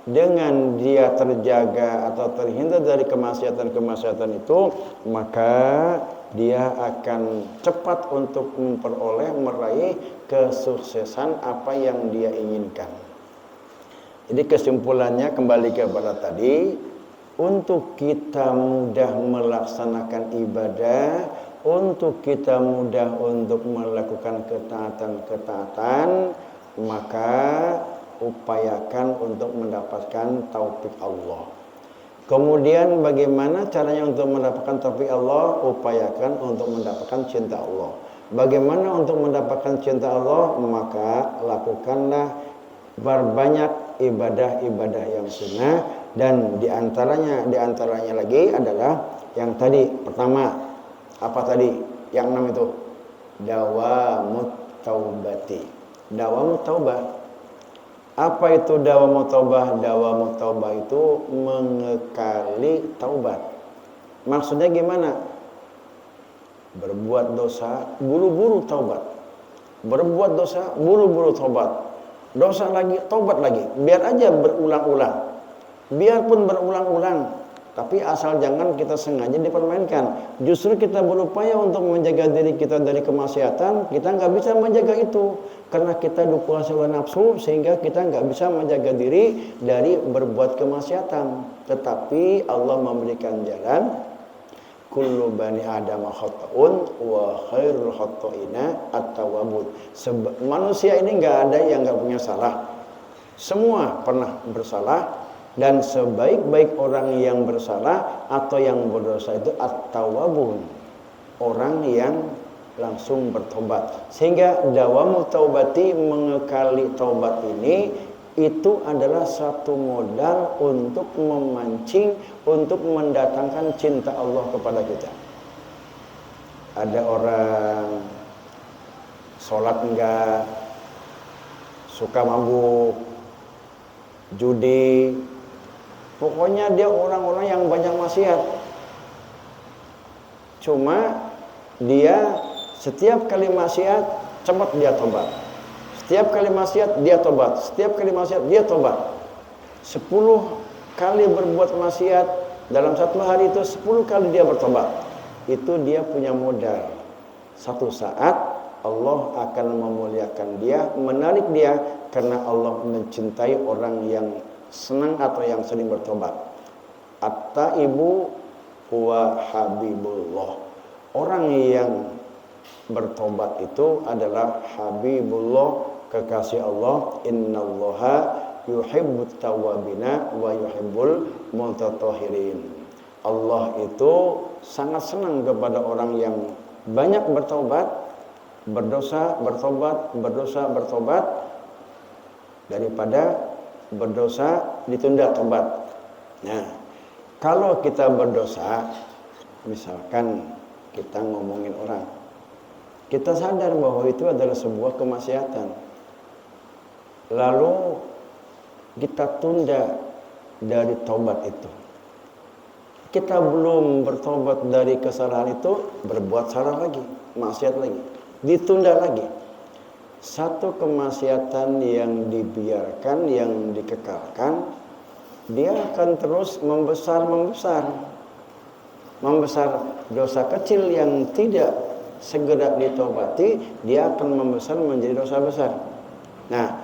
dengan dia terjaga atau terhindar dari kemaksiatan itu, maka dia akan cepat untuk meraih kesuksesan apa yang dia inginkan. Jadi kesimpulannya kembali kepada tadi, untuk kita mudah melaksanakan ibadah, untuk kita mudah untuk melakukan ketaatan, maka upayakan untuk mendapatkan taufik Allah. Kemudian bagaimana caranya untuk mendapatkan taufik Allah? Upayakan untuk mendapatkan cinta Allah. Bagaimana untuk mendapatkan cinta Allah? Maka lakukanlah berbanyak ibadah-ibadah yang sunnah, dan diantaranya lagi adalah yang tadi pertama, apa tadi? Yang 6 itu dawamut taubati. Dawamut taubah. Apa itu dawamut taubah? Dawamut taubah itu mengekali taubat. Maksudnya gimana? Berbuat dosa, buru-buru taubat. Berbuat dosa, buru-buru taubat. Dosa lagi, taubat lagi. Biar aja berulang-ulang. Biarpun berulang-ulang, tapi asal jangan kita sengaja dipermainkan. Justru kita berupaya untuk menjaga diri kita dari kemaksiatan, kita nggak bisa menjaga itu. Karena kita dikuasai oleh nafsu, sehingga kita nggak bisa menjaga diri dari berbuat kemaksiatan. Tetapi Allah memberikan jalan. Kullu bani Adam khata'un wa khairul khata'ina at-tawwabun. Manusia ini nggak ada yang nggak punya salah. Semua pernah bersalah. Dan sebaik-baik orang yang bersalah atau yang berdosa itu at-tawwabun, orang yang langsung bertobat. Sehingga dawamut taubati, mengekali taubat ini, itu adalah satu modal untuk memancing, untuk mendatangkan cinta Allah kepada kita. Ada orang sholat enggak, suka mabuk, judi, pokoknya dia orang-orang yang banyak maksiat. Cuma dia setiap kali maksiat cepat dia tobat. Setiap kali maksiat dia tobat. Setiap kali maksiat dia tobat. 10 kali berbuat maksiat dalam satu hari itu 10 kali dia bertobat. Itu dia punya modal. Satu saat Allah akan memuliakan dia, menarik dia, karena Allah mencintai orang yang senang atau yang sering bertobat. At-taibu huwa habibullah. Orang yang bertobat itu adalah habibullah, kekasih Allah. Innallaha yuhibbut tawwabina wa yuhibbul mutatahhirin. Allah itu sangat senang kepada orang yang banyak bertobat, berdosa, bertobat, berdosa, bertobat, daripada berdosa ditunda tobat. Nah, kalau kita berdosa, misalkan kita ngomongin orang, kita sadar bahwa itu adalah sebuah kemaksiatan, lalu kita tunda dari tobat itu. Kita belum bertobat dari kesalahan itu, berbuat salah lagi, maksiat lagi, ditunda lagi. Satu kemaksiatan yang dibiarkan, yang dikekalkan, dia akan terus membesar. Dosa kecil yang tidak segera ditobati, dia akan membesar menjadi dosa besar. Nah,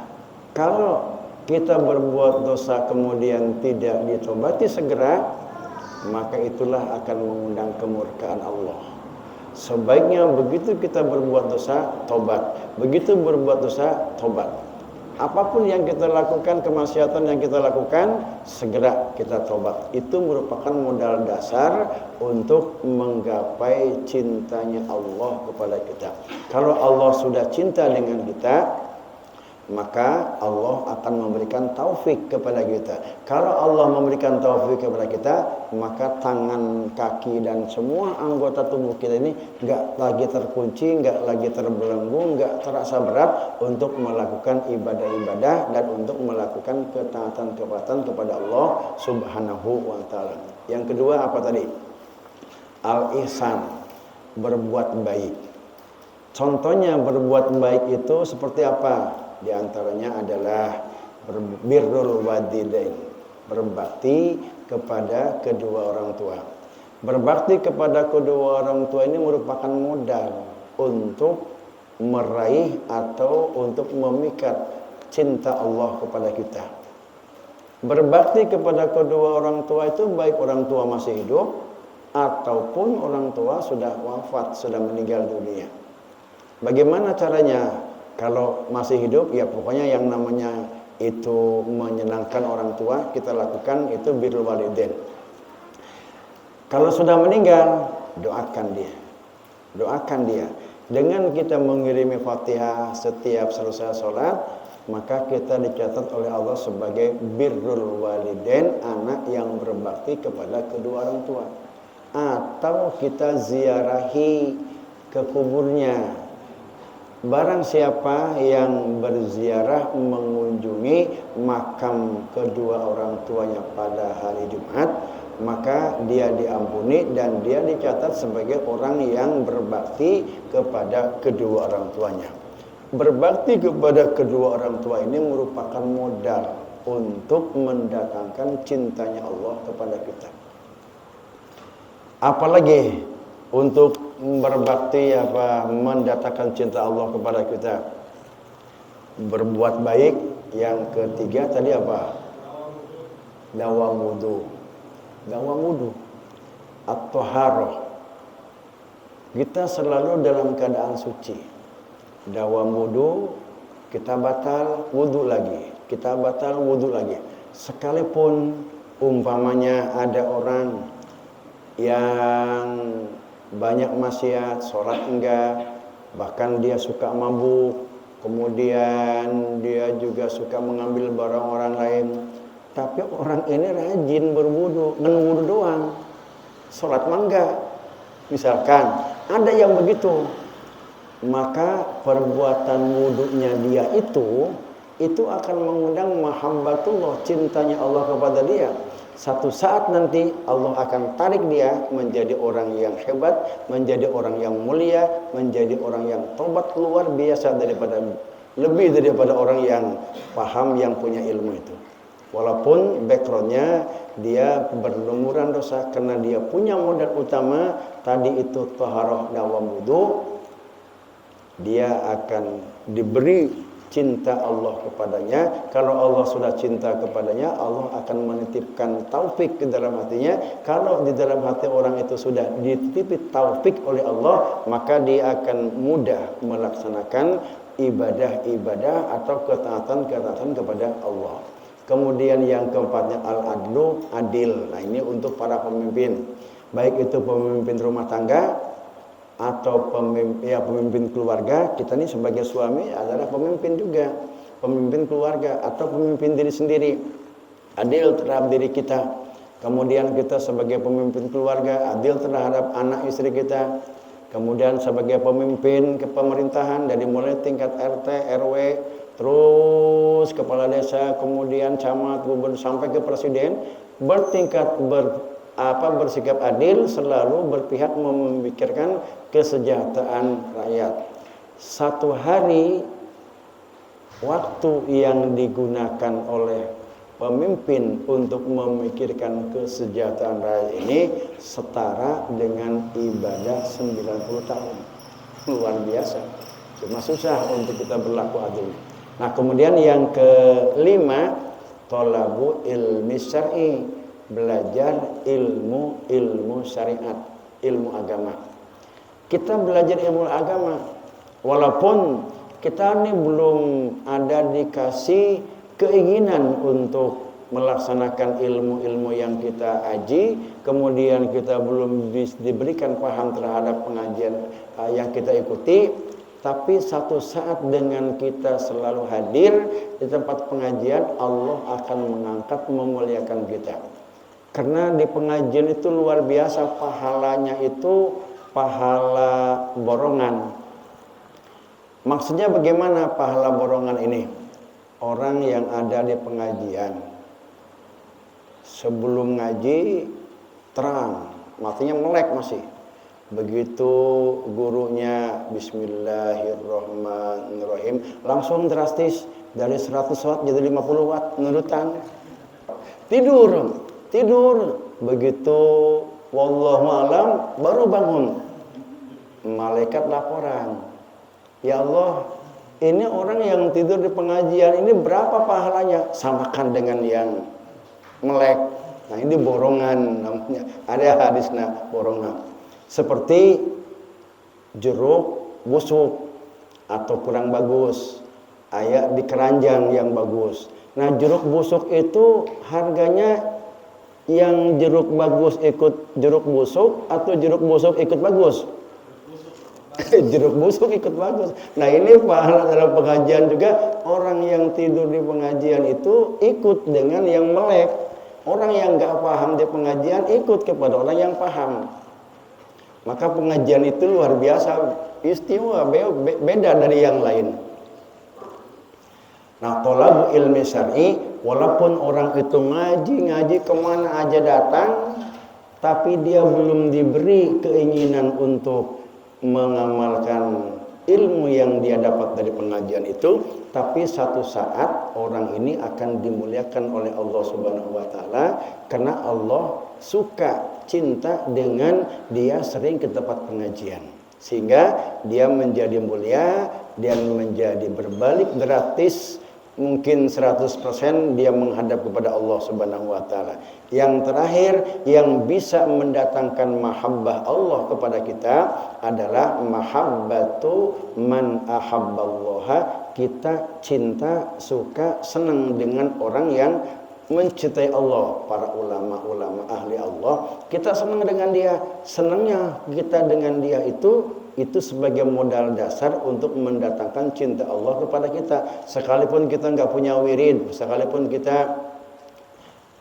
kalau kita berbuat dosa kemudian tidak ditobati segera, maka itulah akan mengundang kemurkaan Allah. Sebaiknya begitu kita berbuat dosa, tobat. Begitu berbuat dosa, tobat. Apapun yang kita lakukan, kemaksiatan yang kita lakukan, segera kita tobat. Itu merupakan modal dasar untuk menggapai cintanya Allah kepada kita. Kalau Allah sudah cinta dengan kita, maka Allah akan memberikan taufik kepada kita. Kalau Allah memberikan taufik kepada kita, maka tangan, kaki, dan semua anggota tubuh kita ini nggak lagi terkunci, nggak lagi terbelenggu, nggak terasa berat untuk melakukan ibadah-ibadah dan untuk melakukan ketaatan-ketaatan kepada Allah Subhanahu wa Ta'ala. Yang kedua apa tadi? Al-ihsan, berbuat baik. Contohnya berbuat baik itu seperti apa? Di antaranya adalah birrul walidain, berbakti kepada kedua orang tua. Berbakti kepada kedua orang tua ini merupakan modal untuk meraih atau untuk memikat cinta Allah kepada kita. Berbakti kepada kedua orang tua itu baik orang tua masih hidup ataupun orang tua sudah wafat, sudah meninggal dunia. Bagaimana caranya? Kalau masih hidup, ya pokoknya yang namanya itu menyenangkan orang tua, kita lakukan itu birrul walidain. Kalau sudah meninggal, doakan dia. Doakan dia. Dengan kita mengirimi Fatihah setiap selesai sholat, maka kita dicatat oleh Allah sebagai birrul walidain, anak yang berbakti kepada kedua orang tua. Atau kita ziarahi ke kuburnya. Barang siapa yang berziarah mengunjungi makam kedua orang tuanya pada hari Jumat, maka dia diampuni dan dia dicatat sebagai orang yang berbakti kepada kedua orang tuanya. Berbakti kepada kedua orang tua ini merupakan modal untuk mendatangkan cintanya Allah kepada kita. Apalagi untuk berbakti mendatangkan cinta Allah kepada kita, berbuat baik. Yang ketiga tadi apa? Dawam wudu, at-thaharah. Kita selalu dalam keadaan suci. Dawam wudu, kita batal wudu lagi, kita batal wudu lagi. Sekalipun umpamanya ada orang yang banyak maksiat, sholat enggak, bahkan dia suka mabuk, kemudian dia juga suka mengambil barang orang lain, tapi orang ini rajin berwudu, wudu doang, sholat enggak. Misalkan ada yang begitu, maka perbuatan wudunya dia itu akan mengundang mahabbatullah, cintanya Allah kepada dia. Satu saat nanti Allah akan tarik dia menjadi orang yang hebat, menjadi orang yang mulia, menjadi orang yang tobat luar biasa lebih daripada orang yang paham, yang punya ilmu itu. Walaupun backgroundnya dia berlumuran dosa, karena dia punya modal utama tadi itu taharah dawam wudu, dia akan diberi cinta Allah kepadanya. Kalau Allah sudah cinta kepadanya, Allah akan menitipkan taufik ke dalam hatinya. Kalau di dalam hati orang itu sudah dititipi taufik oleh Allah, maka dia akan mudah melaksanakan ibadah-ibadah atau ketaatan-ketaatan kepada Allah. Kemudian yang keempatnya al-adlu, adil. Nah, ini untuk para pemimpin. Baik itu pemimpin rumah tangga atau pemimpin keluarga. Kita ini sebagai suami adalah pemimpin juga, pemimpin keluarga atau pemimpin diri sendiri. Adil terhadap diri kita. Kemudian kita sebagai pemimpin keluarga adil terhadap anak istri kita. Kemudian sebagai pemimpin kepemerintahan dari mulai tingkat RT, RW, terus kepala desa, kemudian camat, gubernur sampai ke presiden, bersikap adil, selalu berpihak memikirkan kesejahteraan rakyat. Satu hari waktu yang digunakan oleh pemimpin untuk memikirkan kesejahteraan rakyat ini setara dengan ibadah 90 tahun. Luar biasa. Cuma susah untuk kita berlaku adil. Nah, kemudian yang kelima, thalabu ilmi syar'i, belajar ilmu syariat, ilmu agama. Kita belajar ilmu agama walaupun kita ini belum ada dikasih keinginan untuk melaksanakan ilmu-ilmu yang kita aji, kemudian kita belum diberikan paham terhadap pengajian yang kita ikuti, tapi satu saat dengan kita selalu hadir di tempat pengajian, Allah akan mengangkat, memuliakan kita. Karena di pengajian itu luar biasa, pahalanya itu pahala borongan. Maksudnya bagaimana pahala borongan ini? Orang yang ada di pengajian sebelum ngaji terang, matinya melek masih. Begitu gurunya Bismillahirrahmanirrahim, langsung drastis dari 100 watt jadi 50 watt nurutan. Tidur. Begitu wallahu alam baru bangun. Malaikat laporan, ya Allah, ini orang yang tidur di pengajian ini berapa pahalanya? Samakan dengan yang melek. Nah, ini borongan namanya. Ada hadisnya borongan. Seperti jeruk busuk atau kurang bagus, ayat di keranjang yang bagus. Nah, jeruk busuk itu harganya yang jeruk bagus ikut jeruk busuk atau jeruk busuk ikut bagus? Jeruk busuk ikut bagus. Nah, ini pahala dalam pengajian juga. Orang yang tidur di pengajian itu ikut dengan yang melek. Orang yang gak paham di pengajian ikut kepada orang yang paham. Maka pengajian itu luar biasa, istimewa, beda dari yang lain. Nah, thalab ilmi syar'i, walaupun orang itu ngaji kemana aja datang, tapi dia belum diberi keinginan untuk mengamalkan ilmu yang dia dapat dari pengajian itu, tapi satu saat orang ini akan dimuliakan oleh Allah Subhanahu wa taala karena Allah suka, cinta dengan dia sering ke tempat pengajian, sehingga dia menjadi mulia dan menjadi berbalik gratis. Mungkin 100% dia menghadap kepada Allah Subhanahu wa taala. Yang terakhir yang bisa mendatangkan mahabbah Allah kepada kita adalah mahabbatu man ahabballaha. Kita cinta, suka, senang dengan orang yang mencintai Allah. Para ulama-ulama ahli Allah, kita senang dengan dia. Senangnya kita dengan dia itu sebagai modal dasar untuk mendatangkan cinta Allah kepada kita. Sekalipun kita nggak punya wirid, sekalipun kita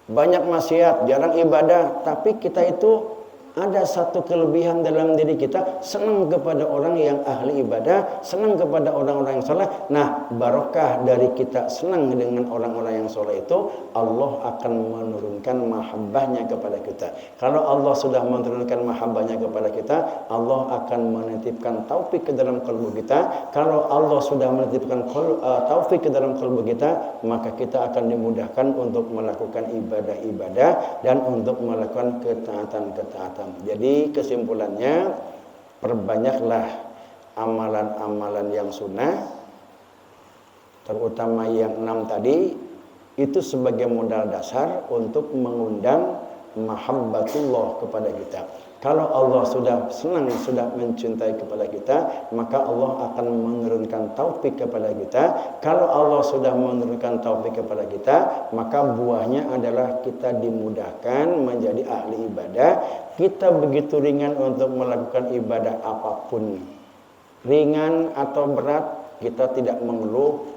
banyak maksiat, jarang ibadah, tapi kita itu ada satu kelebihan dalam diri kita, senang kepada orang yang ahli ibadah, senang kepada orang-orang yang soleh. Nah, barokah dari kita senang dengan orang-orang yang soleh itu, Allah akan menurunkan mahabbahnya kepada kita. Kalau Allah sudah menurunkan mahabbahnya kepada kita, Allah akan menitipkan taufik ke dalam kalbu kita. Kalau Allah sudah menitipkan taufik ke dalam kalbu kita, maka kita akan dimudahkan untuk melakukan ibadah-ibadah dan untuk melakukan ketaatan-ketaatan. Jadi kesimpulannya, perbanyaklah amalan-amalan yang sunnah, terutama yang 6 tadi, itu sebagai modal dasar untuk mengundang mahabbatullah kepada kita. Kalau Allah sudah senang, sudah mencintai kepada kita, maka Allah akan menurunkan taufik kepada kita. Kalau Allah sudah menurunkan taufik kepada kita, maka buahnya adalah kita dimudahkan menjadi ahli ibadah. Kita begitu ringan untuk melakukan ibadah apapun. Ringan atau berat, kita tidak mengeluh.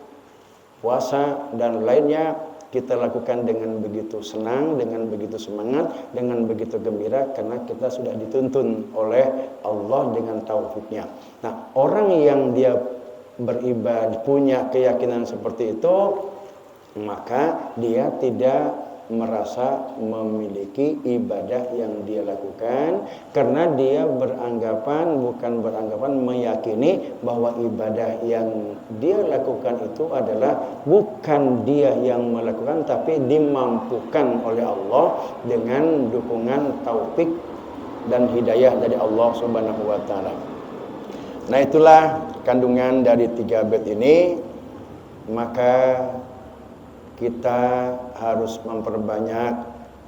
Puasa dan lainnya kita lakukan dengan begitu senang, dengan begitu semangat, dengan begitu gembira, karena kita sudah dituntun oleh Allah dengan taufiknya. Nah, orang yang dia beribadah, punya keyakinan seperti itu, maka dia tidak merasa memiliki ibadah yang dia lakukan, karena dia meyakini bahwa ibadah yang dia lakukan itu adalah bukan dia yang melakukan, tapi dimampukan oleh Allah dengan dukungan taufik dan hidayah dari Allah Subhanahu wa taala. Nah, itulah kandungan dari 3 bait ini. Maka kita harus memperbanyak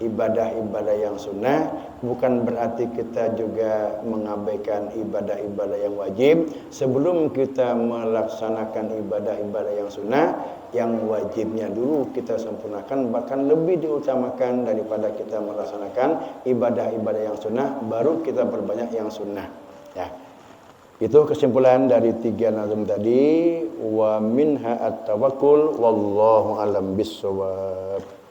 ibadah-ibadah yang sunnah. Bukan berarti kita juga mengabaikan ibadah-ibadah yang wajib. Sebelum kita melaksanakan ibadah-ibadah yang sunnah, yang wajibnya dulu kita sempurnakan, bahkan lebih diutamakan daripada kita melaksanakan ibadah-ibadah yang sunnah, baru kita perbanyak yang sunnah. Ya. Itu kesimpulan dari 3 nazm tadi. Wa minha at-tawakkul wallahu alam bissawab.